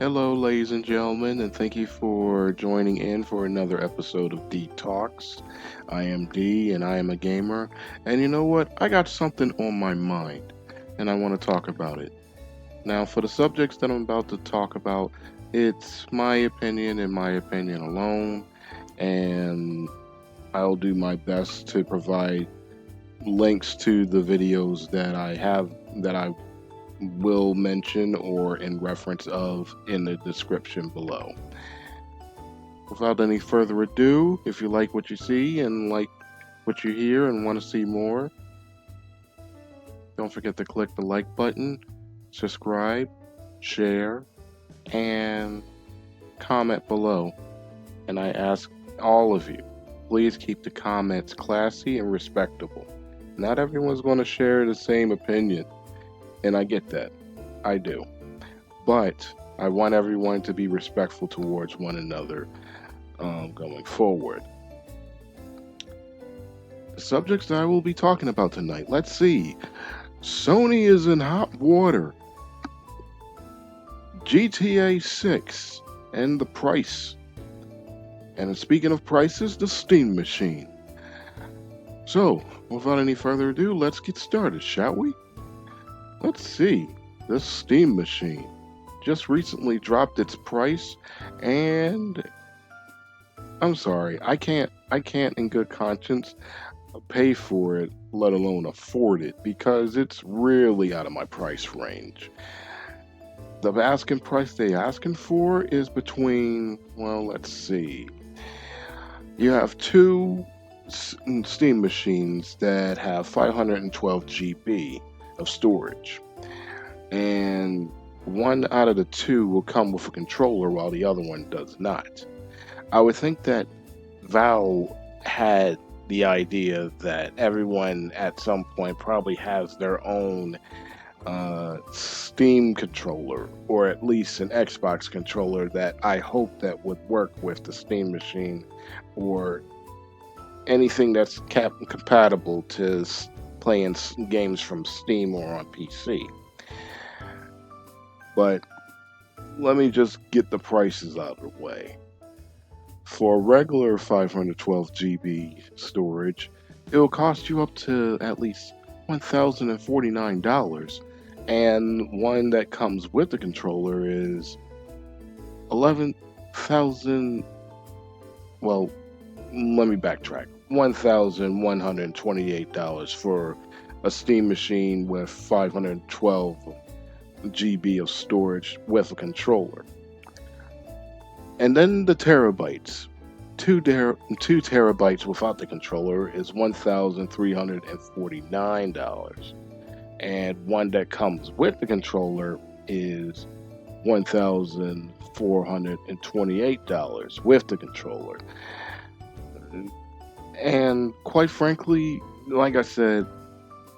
Hello, ladies and gentlemen, and thank you for joining in for another episode of D Talks. I am D, and I am a gamer. And you know what? I got something on my mind, and I want to talk about it. Now, for the subjects that I'm about to talk about, it's my opinion and my opinion alone, and I'll do my best to provide links to the videos that I will mention or in reference of in the description below. Without any further ado, if you like what you see and like what you hear and want to see more, don't forget to click the like button, subscribe, share, and comment below. And I ask all of you, please keep the comments classy and respectable. Not everyone's going to share the same opinion, and I get that. I do. But I want everyone to be respectful towards one another going forward. The subjects that I will be talking about tonight. Let's see. Sony is in hot water. GTA 6 and the price. And speaking of prices, the Steam machine. So, without any further ado, let's get started, shall we? Let's see. The Steam machine just recently dropped its price, and I'm sorry, I can't in good conscience pay for it, let alone afford it, because it's really out of my price range. The asking price they asking for is between, well, let's see. You have two Steam machines that have 512 GB of storage, and one out of the two will come with a controller while the other one does not. I would think that Valve had the idea that everyone at some point probably has their own Steam controller, or at least an Xbox controller that I hope that would work with the Steam machine, or anything that's compatible to playing games from Steam or on PC. But let me just get the prices out of the way. For a regular 512 GB storage, it'll cost you up to at least $1,049, and one that comes with the controller is 11,000. Well, let me backtrack. $1,128 for a Steam machine with 512 GB of storage with a controller. And then the terabytes. 2 terabytes without the controller is $1,349. And one that comes with the controller is $1,428 with the controller. And quite frankly, like I said,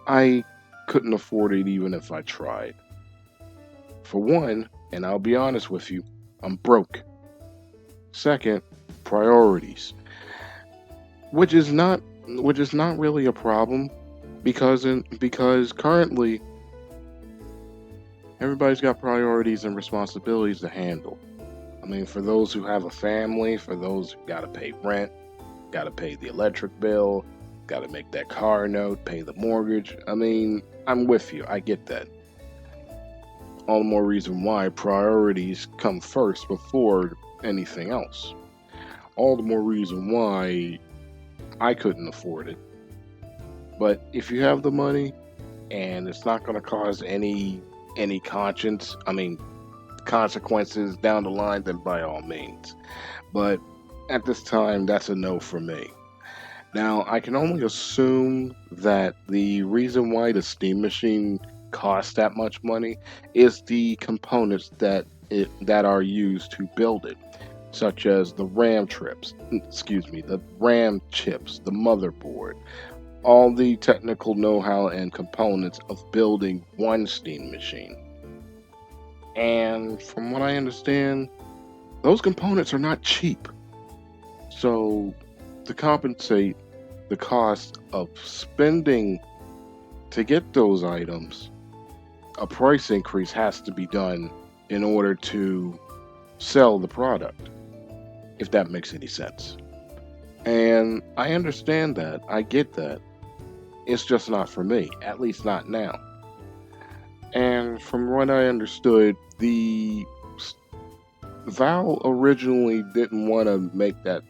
I couldn't afford it even if I tried. For one, and I'll be honest with you, I'm broke. Second, priorities, which is not really a problem because currently everybody's got priorities and responsibilities to handle. I mean, for those who have a family, for those who got to pay rent, got to pay the electric bill, got to make that car note, pay the mortgage. I mean, I'm with you. I get that. All the more reason why priorities come first before anything else. All the more reason why I couldn't afford it. But if you have the money and it's not going to cause any conscience, I mean consequences down the line, then by all means. But at this time, that's a no for me. Now, I can only assume that the reason why the Steam machine costs that much money is the components that are used to build it, such as the the RAM chips, the motherboard, all the technical know-how and components of building one Steam machine. And from what I understand, those components are not cheap. So, to compensate the cost of spending to get those items, a price increase has to be done in order to sell the product, if that makes any sense. And I understand that. I get that. It's just not for me, at least not now. And from what I understood, the Val originally didn't want to make that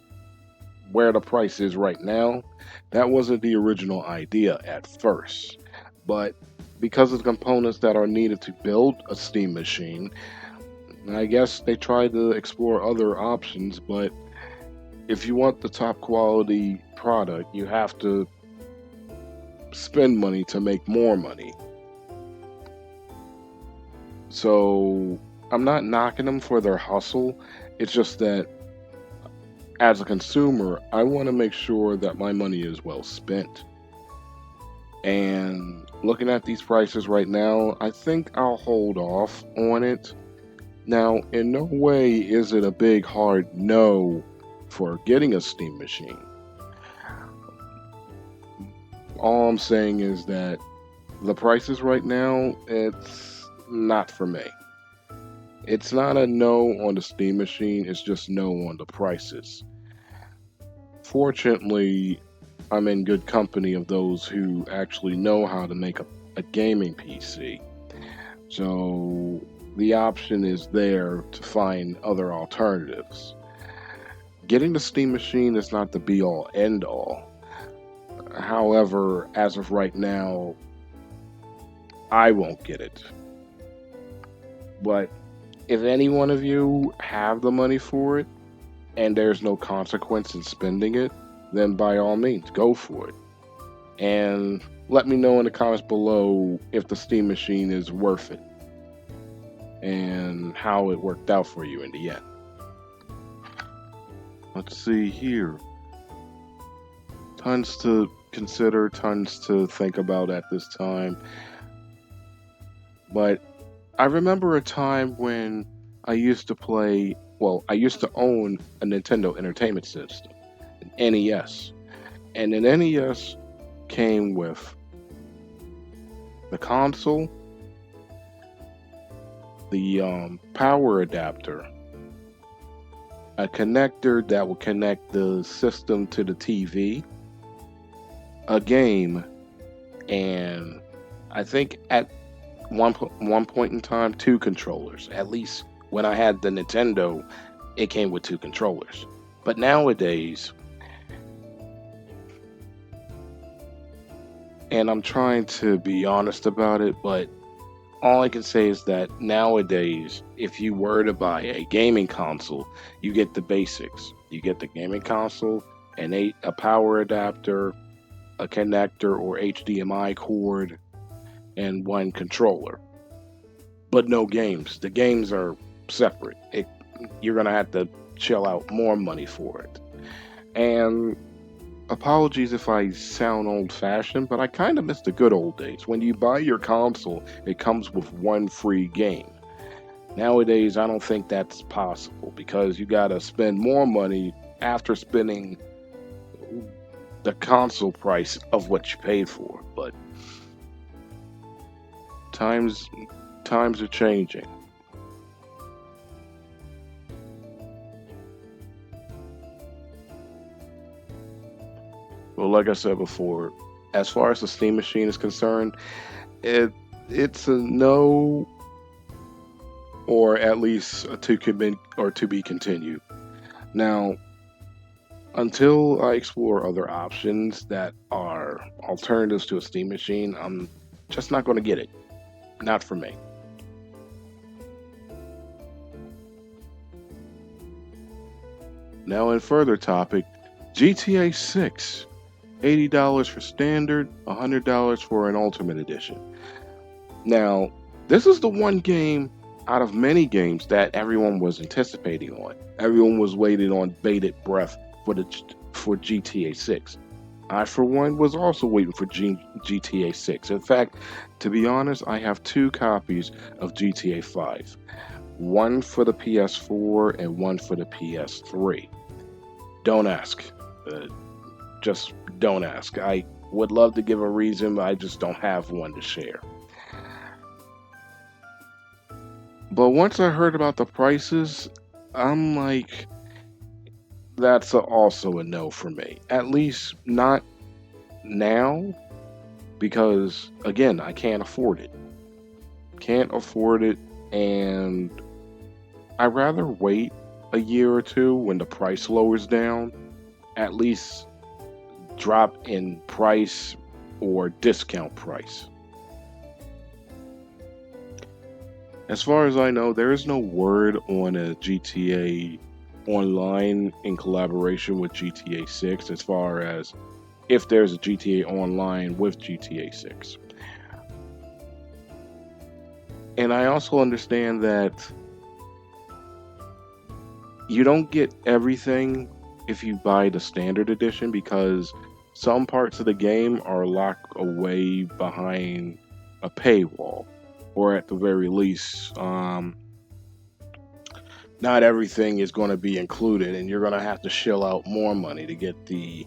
where the price is right now. That wasn't the original idea at first. But because of the components that are needed to build a steam machine, I guess they tried to explore other options. But if you want the top quality product, you have to spend money to make more money. So I'm not knocking them for their hustle. It's just that as a consumer, I want to make sure that my money is well spent. And looking at these prices right now, I think I'll hold off on it. Now, in no way is it a big hard no for getting a steam machine. All I'm saying is that the prices right now, it's not for me. It's not a no on the steam machine, it's just no on the prices. Fortunately, I'm in good company of those who actually know how to make a gaming PC. So the option is there to find other alternatives. Getting the Steam machine is not the be all end all. However, as of right now, I won't get it. But if any one of you have the money for it and there's no consequence in spending it, then by all means, go for it. And let me know in the comments below if the Steam machine is worth it and how it worked out for you in the end. Let's see here. Tons to consider, tons to think about at this time. But I remember a time when I used to play, well, I used to own a Nintendo Entertainment System, an NES. And an NES came with the console, the power adapter, a connector that will connect the system to the TV, a game, and I think at one point in time, two controllers. At least when I had the Nintendo, it came with two controllers. But nowadays, and I'm trying to be honest about it, but all I can say is that nowadays, if you were to buy a gaming console, you get the basics. You get the gaming console, a power adapter, a connector or HDMI cord, and one controller. But no games. The games are separate. You're going to have to shell out more money for it. And apologies if I sound old fashioned, but I kind of miss the good old days. When you buy your console, it comes with one free game. Nowadays, I don't think that's possible because you got to spend more money after spending the console price of what you paid for. But times are changing. Well, like I said before, as far as the Steam machine is concerned, it's a no, or at least a to be continued. Now, until I explore other options that are alternatives to a Steam machine, I'm just not going to get it. Not for me. Now, in further topic, GTA 6. $80 for standard, $100 for an ultimate edition. Now, this is the one game out of many games that everyone was anticipating on. Everyone was waiting on bated breath for GTA 6. I, for one, was also waiting for GTA 6. In fact, to be honest, I have two copies of GTA 5. One for the PS4 and one for the PS3. Don't ask. Just don't ask. I would love to give a reason, but I just don't have one to share. But once I heard about the prices, I'm like, also a no for me. At least not now, because again, I can't afford it. Can't afford it, and I'd rather wait a year or two when the price lowers down, at least drop in price or discount price. As far as I know, there is no word on a GTA Online in collaboration with GTA 6 as far as if there's a GTA Online with GTA 6. And I also understand that you don't get everything if you buy the standard edition because some parts of the game are locked away behind a paywall, or at the very least, not everything is going to be included, and you're going to have to shell out more money to get the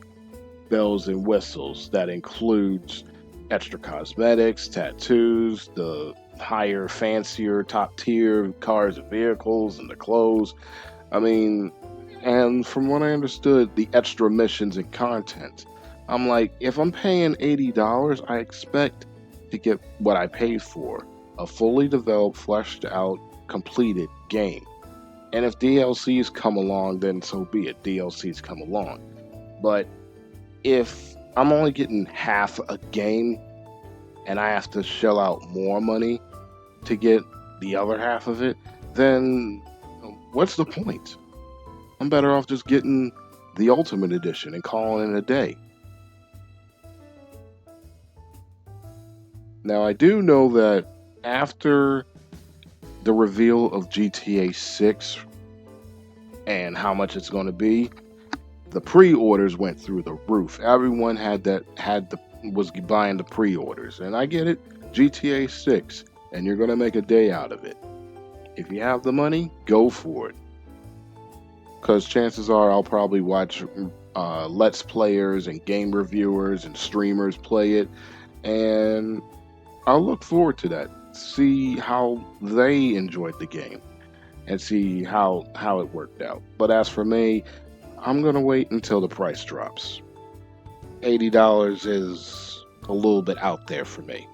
bells and whistles. That includes extra cosmetics, tattoos, the higher, fancier, top tier cars and vehicles, and the clothes. I mean, and from what I understood, the extra missions and content. I'm like, if I'm paying $80, I expect to get what I paid for, a fully developed, fleshed out, completed game. And if DLCs come along, then so be it. DLCs come along. But if I'm only getting half a game and I have to shell out more money to get the other half of it, then what's the point? I'm better off just getting the Ultimate Edition and calling it a day. Now, I do know that after the reveal of GTA 6 and how much it's going to be, the pre-orders went through the roof. Everyone was buying the pre-orders, and I get it. GTA 6, and you're going to make a day out of it. If you have the money, go for it. Because chances are I'll probably watch Let's Players and game reviewers and streamers play it, and I'll look forward to that. See how they enjoyed the game and see how it worked out. But as for me, I'm gonna wait until the price drops. $80 is a little bit out there for me.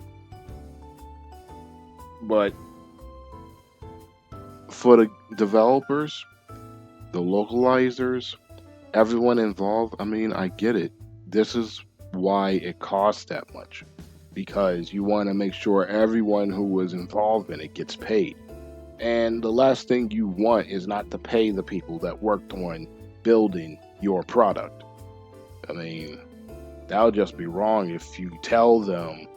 But for the developers, the localizers, everyone involved, I mean, I get it. This is why it costs that much. Because you want to make sure everyone who was involved in it gets paid. And the last thing you want is not to pay the people that worked on building your product. I mean, that would just be wrong if you tell them,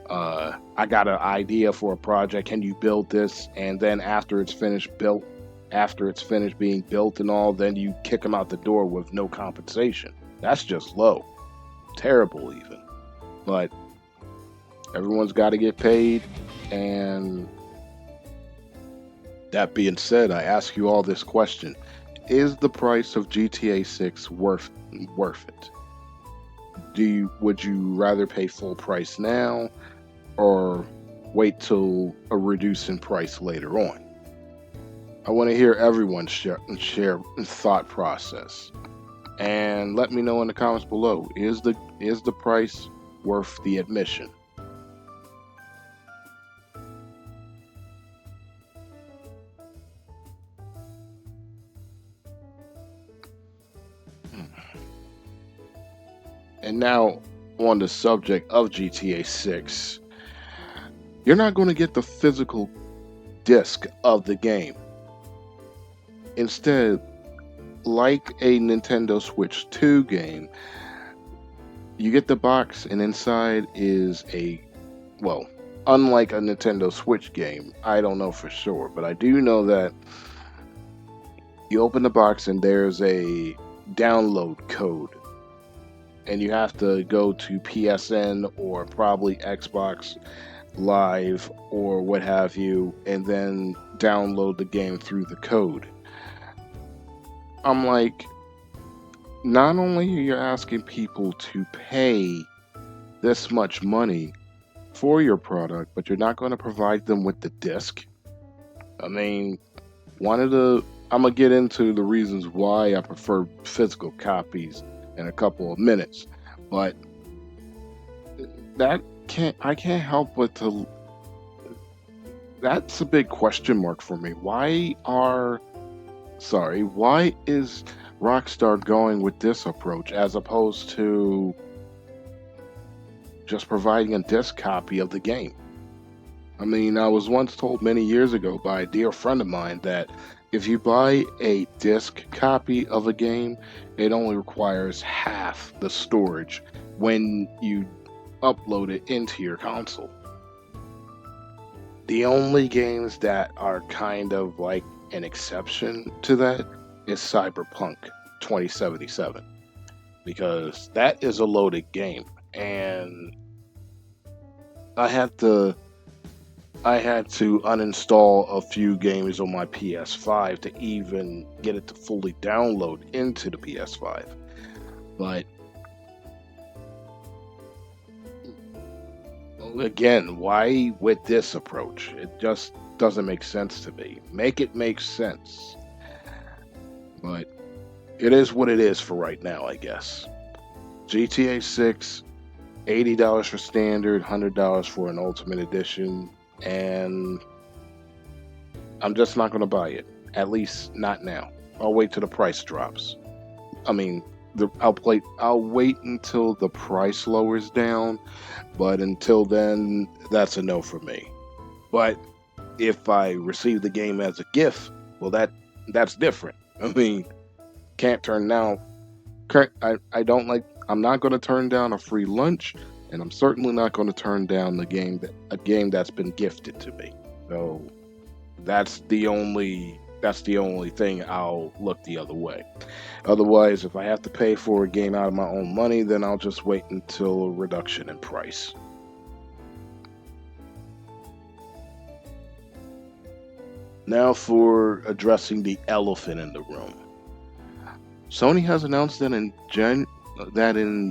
I got an idea for a project, can you build this? And then after it's finished being built and all, then you kick them out the door with no compensation. That's just low. Terrible, even. But everyone's got to get paid. And that being said, I ask you all this question. Is the price of GTA 6 worth it? Would you rather pay full price now or wait till a reduce in price later on? I want to hear everyone's share thought process. And let me know in the comments below. Is the price worth the admission? And now, on the subject of GTA 6, you're not going to get the physical disc of the game. Instead, like a Nintendo Switch 2 game, you get the box, and inside is well, unlike a Nintendo Switch game, I don't know for sure, but I do know that you open the box and there's a download code. And you have to go to PSN or probably Xbox Live or what have you, and then download the game through the code. I'm like, not only are you asking people to pay this much money for your product, but you're not going to provide them with the disc. I mean, I'm gonna get into the reasons why I prefer physical copies in a couple of minutes, but that can't I can't help but to that's a big question mark for me. Why is Rockstar going with this approach as opposed to just providing a disc copy of the game? I mean, I was once told many years ago by a dear friend of mine that if you buy a disc copy of a game, it only requires half the storage when you upload it into your console. The only games that are kind of like an exception to that is Cyberpunk 2077 because that is a loaded game and I had to I had to uninstall a few games on my PS5 to even get it to fully download into the PS5. But again, why with this approach? It just doesn't make sense to me. Make it make sense. But it is what it is for right now, I guess. GTA 6, $80 for standard, $100 for an ultimate edition, and I'm just not going to buy it. At least not now. I'll wait till the price drops. I mean, I'll wait until the price lowers down, but until then, that's a no for me. But if I receive the game as a gift, well, that's different. I mean, can't turn down. I don't like. I'm not going to turn down a free lunch, and I'm certainly not going to turn down a game that's been gifted to me. So that's the only thing I'll look the other way. Otherwise, if I have to pay for a game out of my own money, then I'll just wait until a reduction in price. Now for addressing the elephant in the room. Sony has announced that in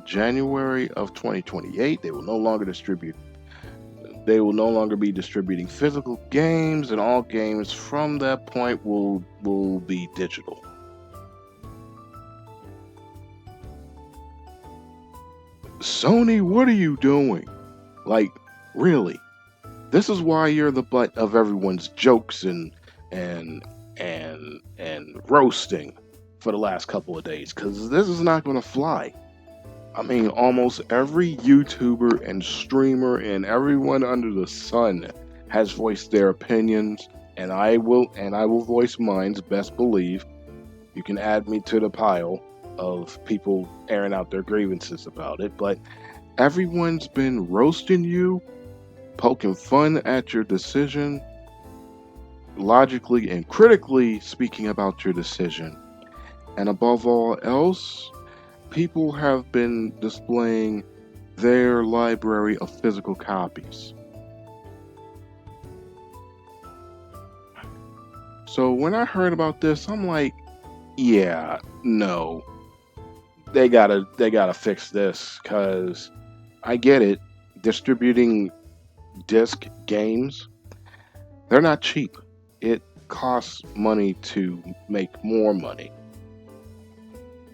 January of 2028 they will no longer be distributing physical games, and all games from that point will be digital. Sony, what are you doing? Like, really? This is why you're the butt of everyone's jokes and and roasting for the last couple of days, because this is not going to fly. I mean, almost every YouTuber and streamer and everyone under the sun has voiced their opinions, and I will voice mine's. Best believe you can add me to the pile of people airing out their grievances about it. But everyone's been roasting you, poking fun at your decision, logically and critically speaking about your decision, and above all else, people have been displaying their library of physical copies. So when I heard about this, I'm like, yeah, no. They gotta fix this cuz I get it. Distributing disc games, they're not cheap. It costs money to make more money.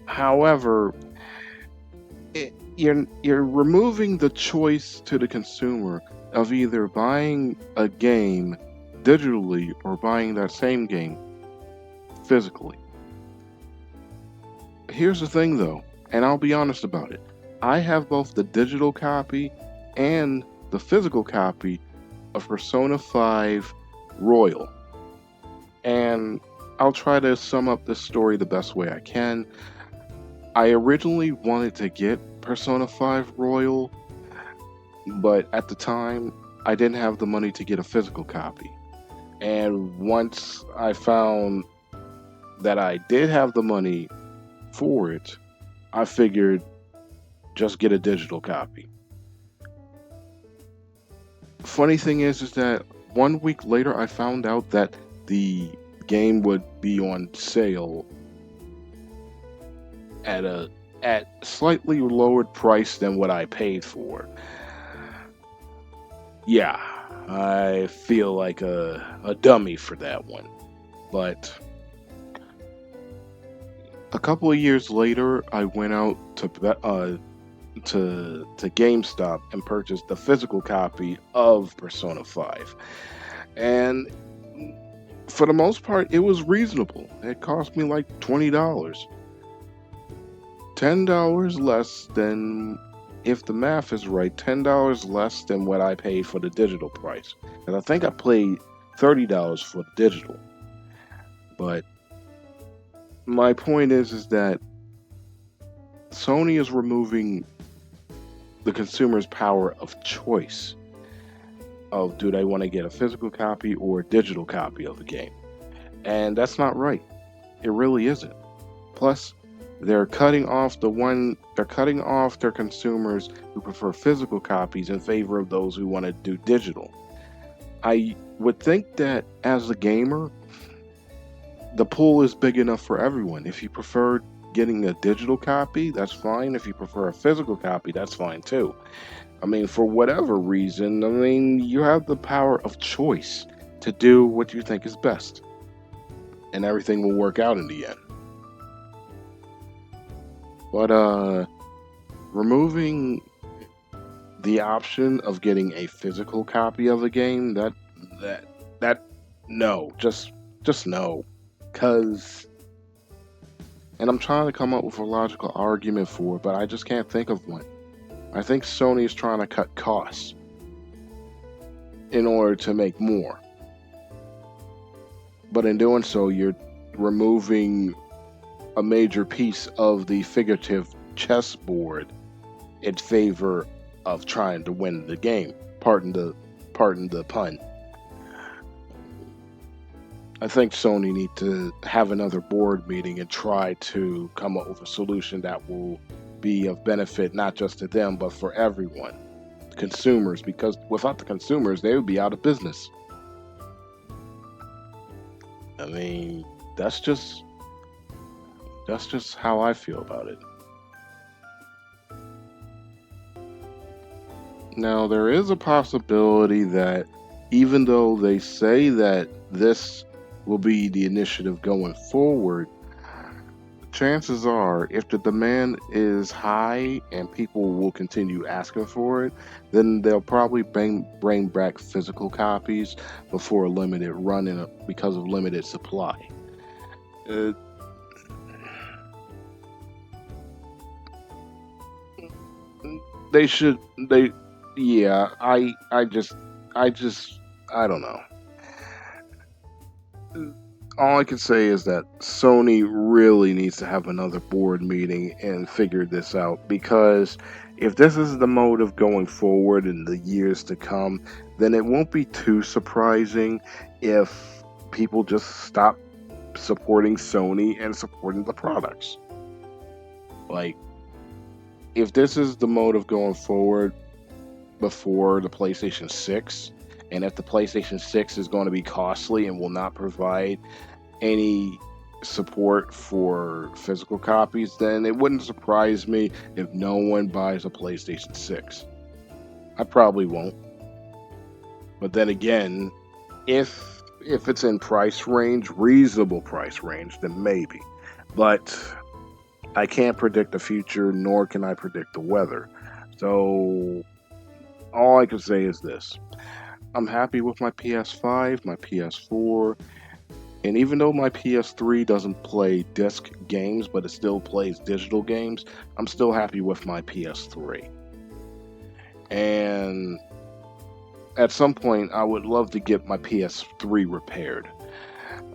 However, you're removing the choice to the consumer of either buying a game digitally or buying that same game physically. Here's the thing though, and I'll be honest about it. I have both the digital copy and the physical copy of Persona 5 Royal. And I'll try to sum up this story the best way I can. I originally wanted to get Persona 5 Royal, but at the time, I didn't have the money to get a physical copy. And once I found that I did have the money for it, I figured just get a digital copy. Funny thing is that 1 week later, I found out that the game would be on sale at slightly lowered price than what I paid for. Yeah, I feel like a dummy for that one. But A couple of years later, I went out to GameStop and purchased the physical copy of Persona 5. And for the most part, it was reasonable. It cost me like $20. $10 less than, if the math is right, $10 less than what I paid for the digital price. And I think I paid $30 for the digital. But my point is that Sony is removing the consumer's power of choice of do they want to get a physical copy or a digital copy of the game. And that's not right. It really isn't. Plus, they're cutting off their consumers who prefer physical copies in favor of those who want to do digital. I would think that as a gamer, the pool is big enough for everyone. If you prefer getting a digital copy, that's fine. If you prefer a physical copy, that's fine too. I mean, for whatever reason, I mean, you have the power of choice to do what you think is best, and everything will work out in the end. But removing the option of getting a physical copy of the game, that that no, just no, cuz and I'm trying to come up with a logical argument for it, but I just can't think of one. I think Sony is trying to cut costs in order to make more. But in doing so, you're removing a major piece of the figurative chessboard in favor of trying to win the game. Pardon the pun. I think Sony need to have another board meeting and try to come up with a solution that will be of benefit not just to them but for everyone, consumers, because without the consumers they would be out of business. I mean, that's just that's just how I feel about it. Now, there is a possibility that even though they say that this will be the initiative going forward, chances are if the demand is high and people will continue asking for it, then they'll probably bring back physical copies before a limited run because of limited supply. Uh, they should, they, yeah, I just, I don't know. All I can say is that Sony really needs to have another board meeting and figure this out, because if this is the motive going forward in the years to come, then it won't be too surprising if people just stop supporting Sony and supporting the products. Like, if this is the motive going forward before the PlayStation 6, and if the PlayStation 6 is going to be costly and will not provide any support for physical copies, then it wouldn't surprise me if no one buys a PlayStation 6. I probably won't. But then again, if it's in price range, reasonable price range, then maybe. But I can't predict the future, nor can I predict the weather. So all I can say is this. I'm happy with my PS5, my PS4, and even though my PS3 doesn't play disc games, but it still plays digital games, I'm still happy with my PS3. And at some point, I would love to get my PS3 repaired.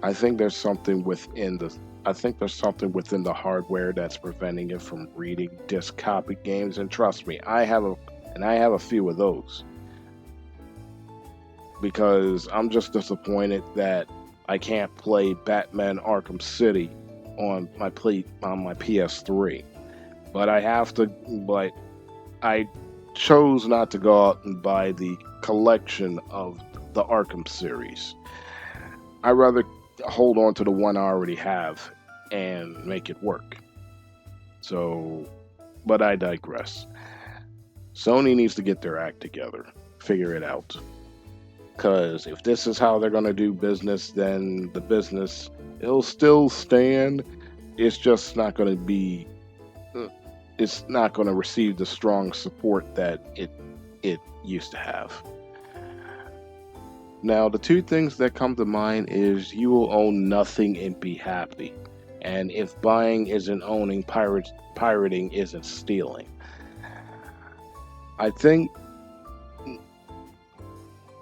I think there's something within the I think there's something within the hardware that's preventing it from reading disc copy games. And trust me, I have a few of those, because I'm just disappointed that I can't play Batman Arkham City on my PS3. But I have to. But I chose not to go out and buy the collection of the Arkham series. I rather hold on to the one I already have and make it work. So, but I digress. Sony needs to get their act together, figure it out. Because if this is how they're going to do business, then the business, it'll still stand, it's just not going to be uh, it's not going to receive the strong support that it used to have. Now, the two things that come to mind is you will own nothing and be happy. And if buying isn't owning, pirating isn't stealing. I think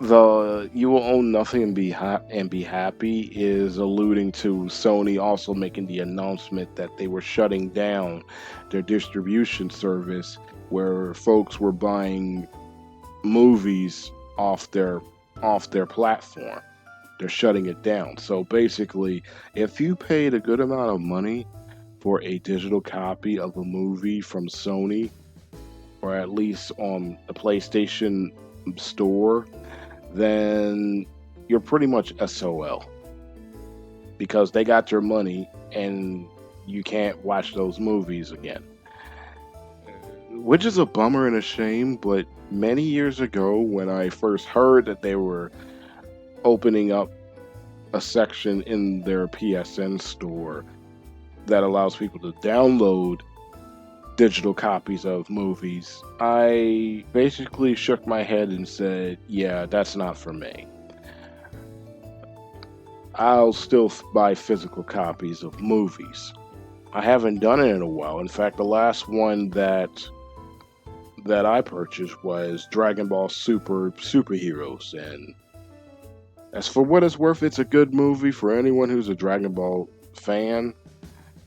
the you will own nothing and be happy is alluding to Sony also making the announcement that they were shutting down their distribution service where folks were buying movies off their platform. They're shutting it down. So basically, if you paid a good amount of money for a digital copy of a movie from Sony, or at least on the PlayStation store, then you're pretty much SOL because they got your money and you can't watch those movies again. Which is a bummer and a shame, but many years ago, when I first heard that they were opening up a section in their PSN store that allows people to download digital copies of movies, I basically shook my head and said, yeah, that's not for me. I'll still buy physical copies of movies. I haven't done it in a while. In fact, the last one that I purchased was Dragon Ball Superheroes, and as for what it's worth, it's a good movie for anyone who's a Dragon Ball fan,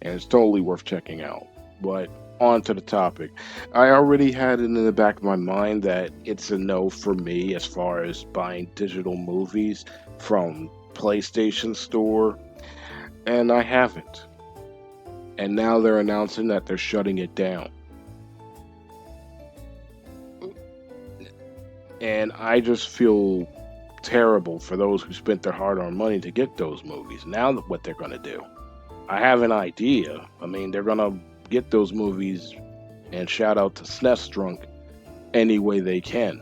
and it's totally worth checking out. But on to the topic. I already had it in the back of my mind that it's a no for me as far as buying digital movies from PlayStation Store, and I haven't. And now they're announcing that they're shutting it down. And I just feel terrible for those who spent their hard-earned money to get those movies. Now, what they're going to do? I have an idea. I mean, they're going to get those movies, and shout out to SNES Drunk, any way they can.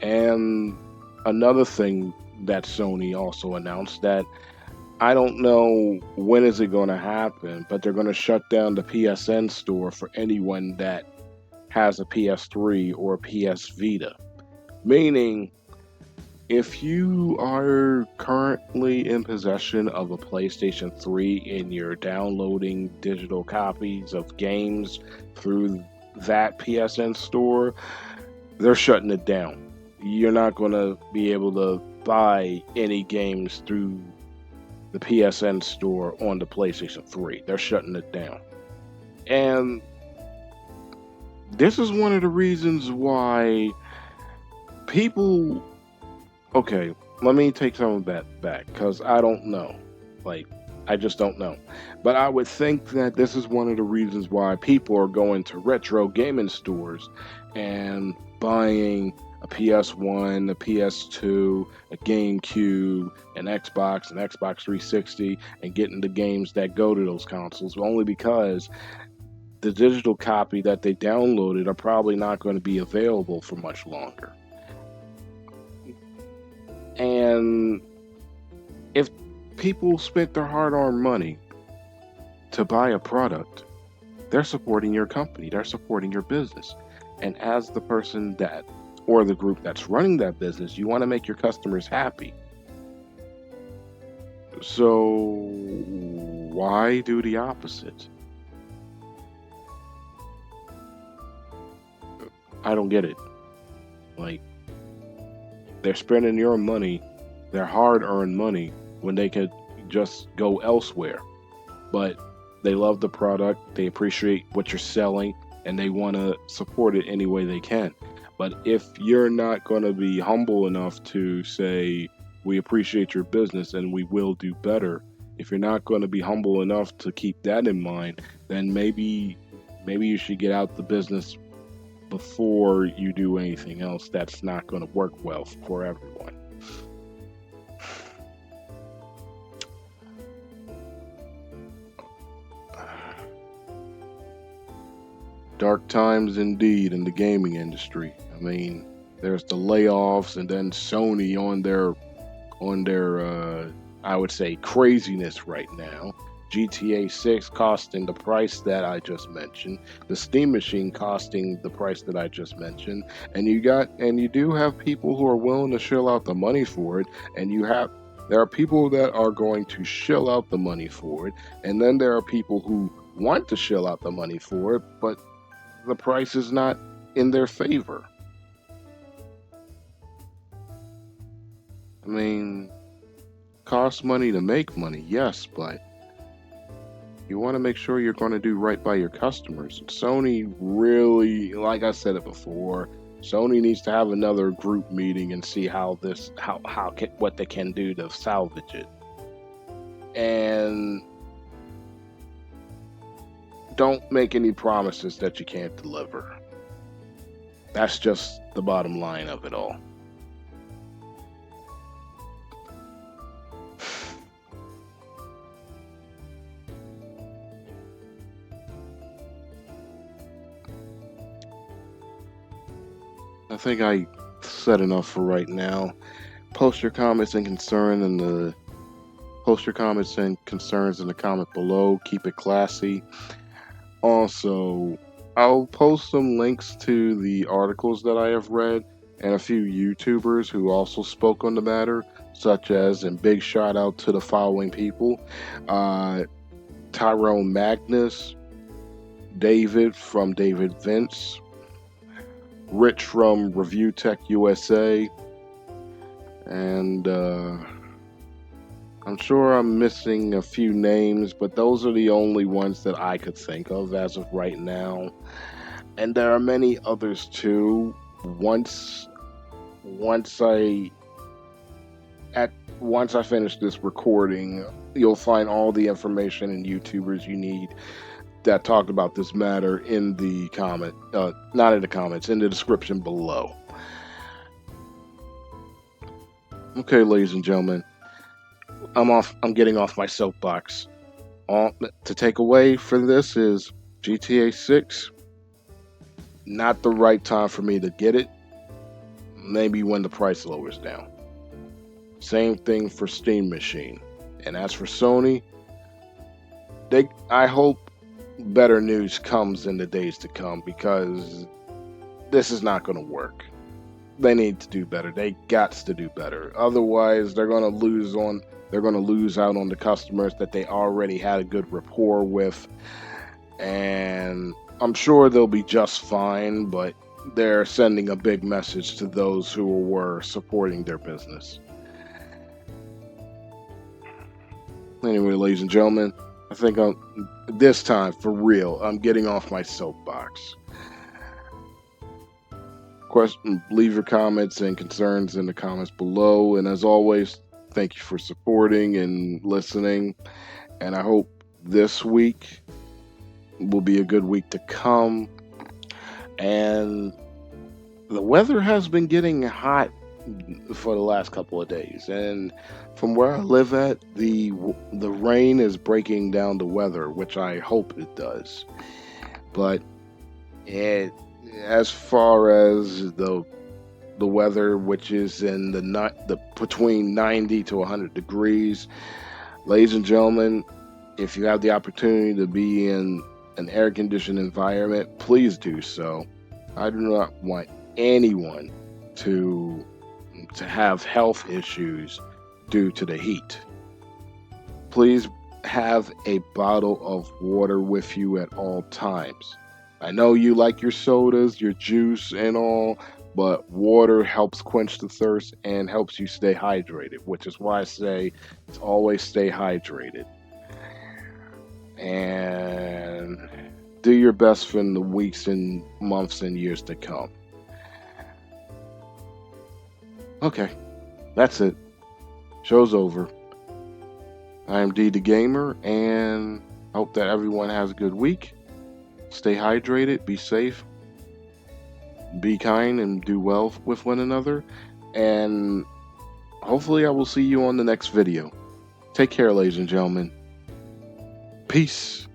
And another thing that Sony also announced that I don't know when is it going to happen, but they're going to shut down the PSN store for anyone that has a PS3 or a PS Vita. Meaning, if you are currently in possession of a PlayStation 3 and you're downloading digital copies of games through that PSN store, they're shutting it down. You're not going to be able to buy any games through the PSN store on the PlayStation 3. They're shutting it down. And this is one of the reasons why people. Okay, let me take some of that back because I don't know. Like, I just don't know. But I would think that this is one of the reasons why people are going to retro gaming stores and buying a PS1, a PS2, a GameCube, an Xbox, an Xbox 360, and getting the games that go to those consoles, only because the digital copy that they downloaded are probably not going to be available for much longer. And if people spent their hard-earned money to buy a product, they're supporting your company, they're supporting your business. And as the person that, or the group that's running that business, you want to make your customers happy. So why do the opposite? I don't get it. Like, they're spending your money, their hard-earned money, when they could just go elsewhere. But they love the product, they appreciate what you're selling, and they want to support it any way they can. But if you're not going to be humble enough to say, we appreciate your business and we will do better, if you're not going to be humble enough to keep that in mind, then maybe you should get out the business before you do anything else that's not going to work well for everyone. Dark times indeed in the gaming industry. I mean, there's the layoffs, and then Sony on their I would say, craziness right now. GTA 6 costing the price that I just mentioned, the Steam Machine costing the price that I just mentioned, and you do have people who are willing to shell out the money for it, and there are people that are going to shell out the money for it, and then there are people who want to shell out the money for it, but the price is not in their favor. I mean, costs money to make money, yes, but you want to make sure you're going to do right by your customers. Sony really, like I said it before, Sony needs to have another group meeting and see what they can do to salvage it. And don't make any promises that you can't deliver. That's just the bottom line of it all. I think I said enough for right now. Post your comments and concerns in the comment below. Keep it classy. Also, I'll post some links to the articles that I have read and a few YouTubers who also spoke on the matter, such as, and big shout out to the following people: Tyrone Magnus, David from David Vince, Rich from Review Tech USA, and I'm sure I'm missing a few names, but those are the only ones that I could think of as of right now. And there are many others too. Once I finish this recording, you'll find all the information and YouTubers you need that talked about this matter in the not in the comments, in the description below. Okay, ladies and gentlemen, I'm getting off my soapbox. All to take away for this is GTA 6. Not the right time for me to get it. Maybe when the price lowers down. Same thing for Steam Machine. And as for Sony, I hope better news comes in the days to come, because this is not going to work. They need to do better. They got to do better. Otherwise, they're going to lose out on the customers that they already had a good rapport with. And I'm sure they'll be just fine, but they're sending a big message to those who were supporting their business. Anyway, ladies and gentlemen, I think this time, for real, I'm getting off my soapbox. Leave your comments and concerns in the comments below. And as always, thank you for supporting and listening. And I hope this week will be a good week to come. And the weather has been getting hot for the last couple of days. And from where I live at, the rain is breaking down the weather, which I hope it does. But as far as the weather, which is in the between 90 to 100 degrees, ladies and gentlemen, if you have the opportunity to be in an air-conditioned environment, please do so. I do not want anyone to have health issues due to the heat. Please have a bottle of water with you at all times. I know you like your sodas, your juice, and all, but water helps quench the thirst and helps you stay hydrated, which is why I say to always stay hydrated. And do your best for the weeks and months and years to come. Okay, that's it. Show's over. I am D the Gamer, and hope that everyone has a good week. Stay hydrated, be safe, be kind, and do well with one another. And hopefully I will see you on the next video. Take care, ladies and gentlemen. Peace.